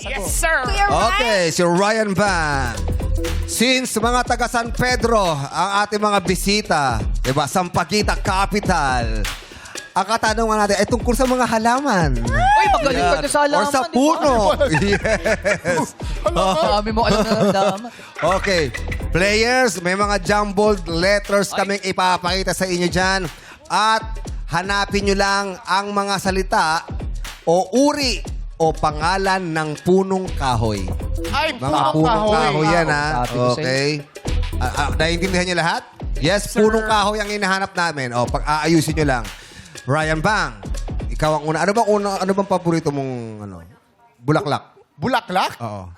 Yes, sir! Kuya Ryan. Okay, si Ryan Van. Since mga taga San Pedro ang ating mga bisita, diba? Sampaguita Capital. Ang katanungan natin ay tungkol sa mga halaman. Uy, magaling ka na sa halaman, Or sa di ba? puno. Yes. Dami mo alam na nandama. Okay. Players, may mga jumbled letters kaming ipapakita sa inyo dyan. At hanapin nyo lang ang mga salita o uri o pangalan ng punong kahoy. Ay, Mga punong kahoy yan, ha? Sabi ko sa'yo. Okay. Naiintindihan niyo lahat? Yes, punong kahoy ang hinahanap namin. O, pag-aayusin nyo lang. Ryan Bang, ikaw ang una. Ano bang paborito mong bulaklak? Bulaklak? Oo.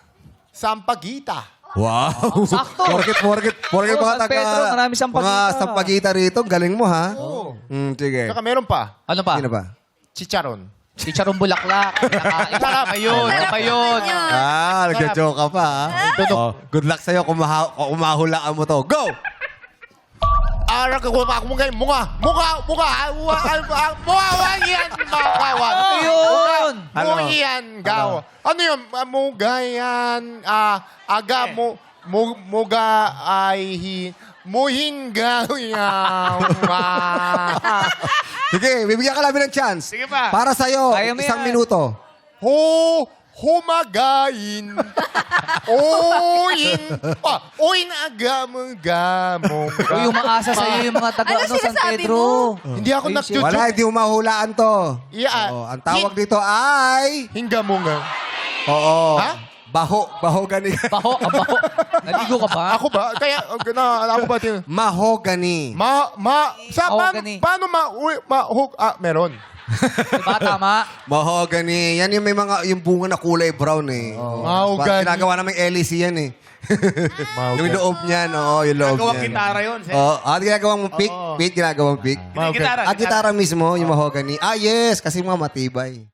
Sampaguita. Wow! Sakto. Porkit Oo, mga San Pedro, marami sampaguita. Mga sampaguita rito. Galing mo, ha? Oo. Sige. Saka meron pa, Ano pa? Sino ba? chicharon. Chicharong bulaklak. Sarap. Ayun. Ayun. Nagjo-joke ka pa, ha? Oh, good luck sa'yo kung umahulaan mo to. Go! Ara ka yan, magawan. Ayun. Ano? Muhiyan, gaw. Ano yun? Mugayan, muga ay muhin gaw. Sige, bibigyan ka namin ng chance. Sige pa. Para sa'yo, Kaya mo isang yan. minuto. Humagain. Uyin agamong. Uy, umaasa sa iyo yung mga taga Ano San sinasabi Pedro. Hindi ako Ayun, nagjuju. Wala, hindi umahulaan to. Yeah. Oo, ang tawag dito ay... Hinga mo nga. Oo. Ha? Mahogany. Baho. Naligo ka ba? Ako ba? Kaya, ako ba? Mahogany. Mahogany. Paano meron. Diba, tama? Mahogany. Yan yung may mga, yung bunga na kulay brown eh. Mahogany. Ginagawa namin LEC yan eh. Yung loob niyan, oo, yung loob Ginagawang niyan. gitara yun, sir. Oo, ginagawang mo pick. Ginagawang pick. Mahogany. Gitara mismo, yung mahogany. Ah, yes, kasi mga matibay.